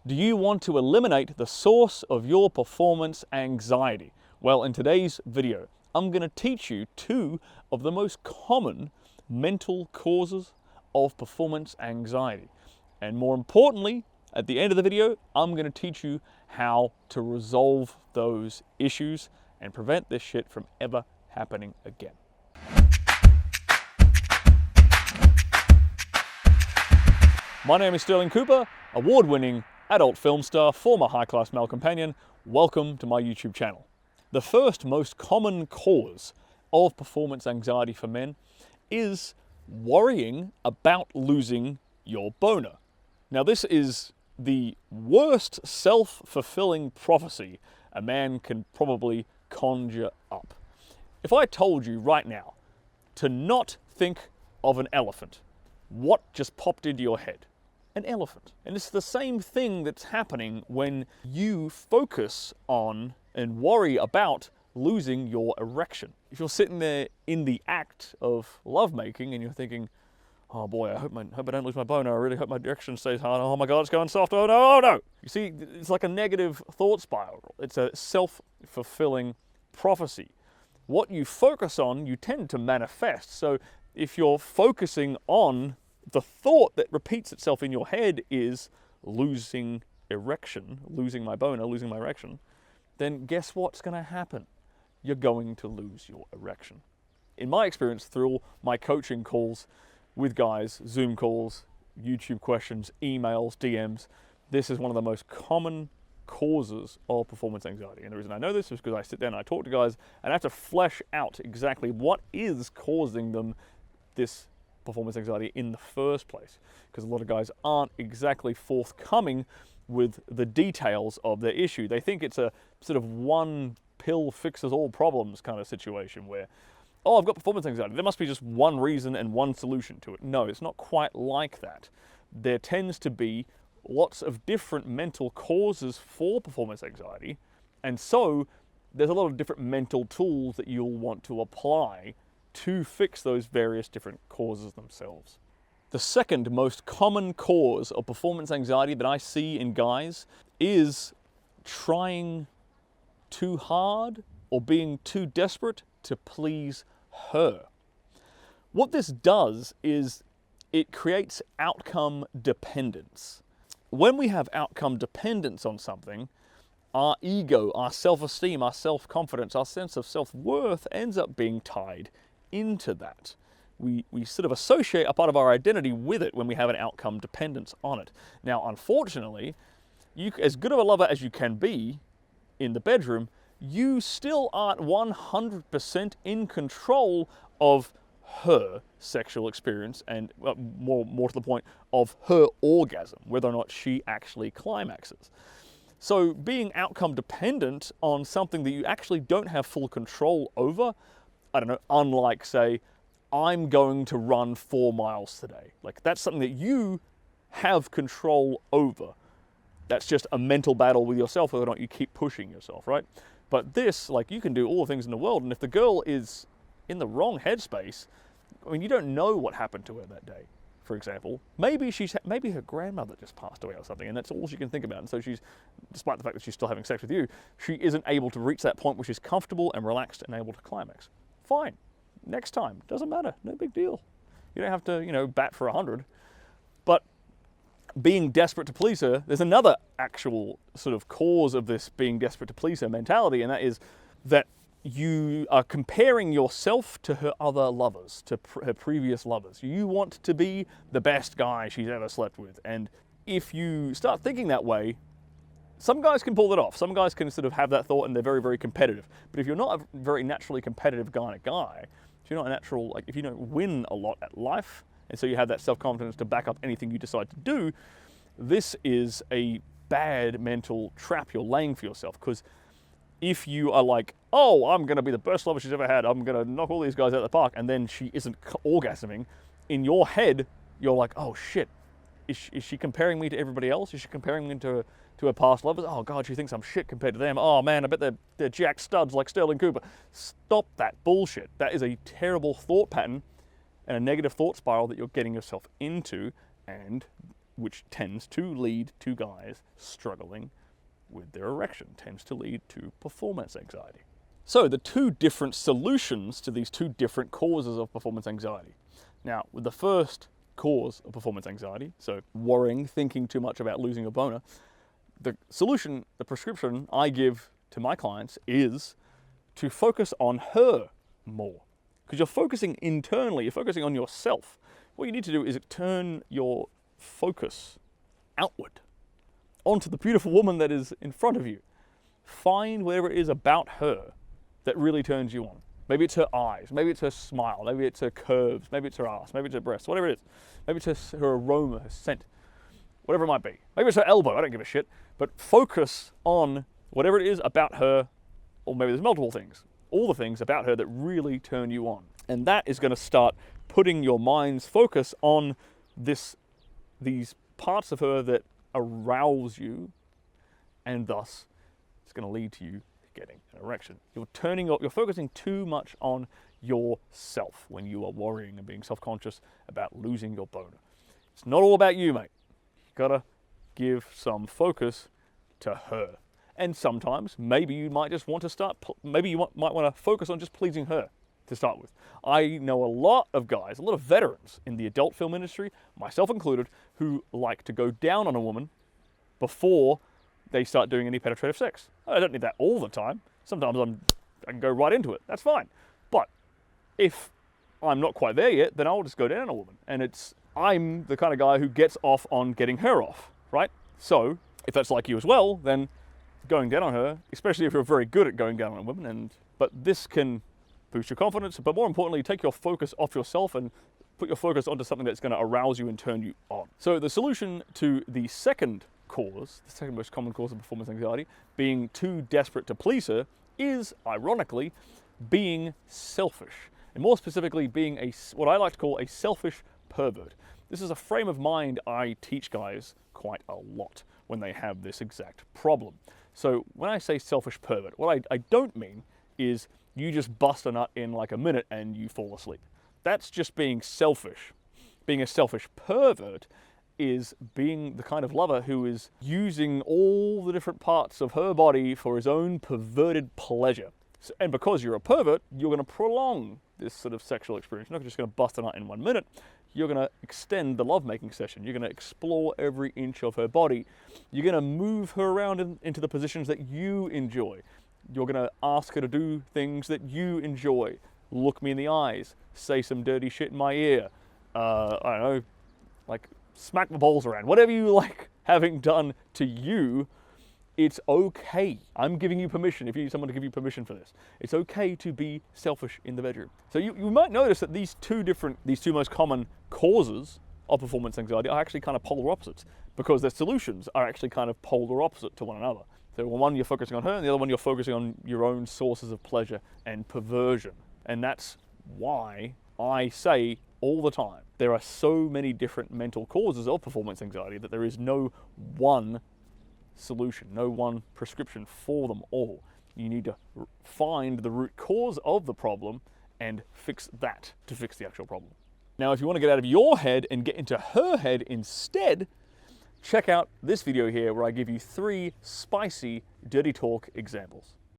Do you want to eliminate the source of your performance anxiety? Well, in today's video, I'm going to teach you two of the most common mental causes of performance anxiety. And more importantly, at the end of the video, I'm going to teach you how to resolve those issues and prevent this shit from ever happening again. My name is Stirling Cooper, award-winning adult film star, former high-class male companion. Welcome to my YouTube channel. The first most common cause of performance anxiety for men is worrying about losing your boner. Now, this is the worst self-fulfilling prophecy a man can probably conjure up. If I told you right now to not think of an elephant, what just popped into your head? An elephant. And it's the same thing that's happening when you focus on and worry about losing your erection. If you're sitting there in the act of lovemaking and you're thinking, oh boy, I hope I don't lose my boner, I really hope my erection stays hard, oh my god, it's going soft, oh no, oh no! You see, it's like a negative thought spiral. It's a self-fulfilling prophecy. What you focus on, you tend to manifest. So if you're focusing on the thought that repeats itself in your head is losing erection, losing my boner, losing my erection, then guess what's going to happen? You're going to lose your erection. In my experience, through all my coaching calls with guys, Zoom calls, YouTube questions, emails, DMs, this is one of the most common causes of performance anxiety. And the reason I know this is because I sit down and I talk to guys and I have to flesh out exactly what is causing them this performance anxiety in the first place, because a lot of guys aren't exactly forthcoming with the details of their issue. They think it's a sort of one pill fixes all problems kind of situation where, oh, I've got performance anxiety, there must be just one reason and one solution to it. No, it's not quite like that. There tends to be lots of different mental causes for performance anxiety, and so there's a lot of different mental tools that you'll want to apply to fix those various different causes themselves. The second most common cause of performance anxiety that I see in guys is trying too hard or being too desperate to please her. What this does is it creates outcome dependence. When we have outcome dependence on something, our ego, our self-esteem, our self-confidence, our sense of self-worth ends up being tied into that. We sort of associate a part of our identity with it when we have an outcome dependence on it. Now, unfortunately, as good of a lover as you can be in the bedroom, you still aren't 100% in control of her sexual experience and more to the point, of her orgasm, whether or not she actually climaxes. So being outcome dependent on something that you actually don't have full control over, I don't know, unlike, say, I'm going to run 4 miles today. Like, that's something that you have control over. That's just a mental battle with yourself, whether or not you keep pushing yourself, right? But this, like, you can do all the things in the world, and if the girl is in the wrong headspace, I mean, you don't know what happened to her that day, for example. Maybe her grandmother just passed away or something, and that's all she can think about. And so she's, despite the fact that she's still having sex with you, she isn't able to reach that point where she's comfortable and relaxed and able to climax. Fine. Next time. Doesn't matter. No big deal. You don't have to, bat for 100. But being desperate to please her, there's another actual sort of cause of this being desperate to please her mentality, and that is that you are comparing yourself to her other lovers, to her previous lovers. You want to be the best guy she's ever slept with. And if you start thinking that way, some guys can pull it off. Some guys can sort of have that thought and they're very, very competitive. But if you're not a very naturally competitive kind of guy, if you're not a natural, like if you don't win a lot at life, and so you have that self-confidence to back up anything you decide to do, this is a bad mental trap you're laying for yourself. Because if you are like, oh, I'm going to be the best lover she's ever had, I'm going to knock all these guys out of the park, and then she isn't orgasming, in your head, you're like, oh shit, is she comparing me to everybody else? Is she comparing me to her past lovers? Oh God, she thinks I'm shit compared to them. Oh man, I bet they're jacked studs like Stirling Cooper. Stop that bullshit. That is a terrible thought pattern and a negative thought spiral that you're getting yourself into, and which tends to lead to guys struggling with their erection, tends to lead to performance anxiety. So the two different solutions to these two different causes of performance anxiety. Now, with the first cause of performance anxiety, so worrying, thinking too much about losing a boner, the solution, the prescription I give to my clients is to focus on her more. Because you're focusing internally, you're focusing on yourself. What you need to do is turn your focus outward onto the beautiful woman that is in front of you. Find whatever it is about her that really turns you on. Maybe it's her eyes, maybe it's her smile, maybe it's her curves, maybe it's her ass, maybe it's her breasts, whatever it is. Maybe it's her aroma, her scent, whatever it might be. Maybe it's her elbow, I don't give a shit. But focus on whatever it is about her, or maybe there's multiple things, all the things about her that really turn you on. And that is going to start putting your mind's focus on these parts of her that arouse you, and thus it's going to lead to you getting an erection. You're focusing too much on yourself when you are worrying and being self-conscious about losing your boner. It's not all about you, mate. You gotta give some focus to her. And sometimes, maybe you might just want to might want to focus on just pleasing her to start with. I know a lot of guys, a lot of veterans in the adult film industry, myself included, who like to go down on a woman before they start doing any penetrative sex. I don't need that all the time. Sometimes I can go right into it. That's fine. But if I'm not quite there yet, then I'll just go down on a woman. And I'm the kind of guy who gets off on getting her off, right? So if that's like you as well, then going down on her, especially if you're very good at going down on women, but this can boost your confidence, but more importantly, take your focus off yourself and put your focus onto something that's going to arouse you and turn you on. So the solution to the second cause, the second most common cause of performance anxiety, being too desperate to please her, is, ironically, being selfish. And more specifically, being what I like to call a selfish pervert. This is a frame of mind I teach guys quite a lot when they have this exact problem. So when I say selfish pervert, what I don't mean is you just bust a nut in like a minute and you fall asleep. That's just being selfish. Being a selfish pervert is being the kind of lover who is using all the different parts of her body for his own perverted pleasure. And because you're a pervert, you're going to prolong this sort of sexual experience. You're not just going to bust a nut in 1 minute. You're going to extend the lovemaking session. You're going to explore every inch of her body. You're going to move her around into the positions that you enjoy. You're going to ask her to do things that you enjoy. Look me in the eyes. Say some dirty shit in my ear. I don't know, like smack my balls around. Whatever you like having done to you, it's okay. I'm giving you permission if you need someone to give you permission for this. It's okay to be selfish in the bedroom. So you might notice that these two most common causes of performance anxiety are actually kind of polar opposites, because their solutions are actually kind of polar opposite to one another. So one you're focusing on her, and the other one you're focusing on your own sources of pleasure and perversion. And that's why I say all the time, there are so many different mental causes of performance anxiety that there is no one solution, no one prescription for them all. You need to find the root cause of the problem and fix that to fix the actual problem. Now, if you want to get out of your head and get into her head instead, check out this video here where I give you 3 spicy dirty talk examples.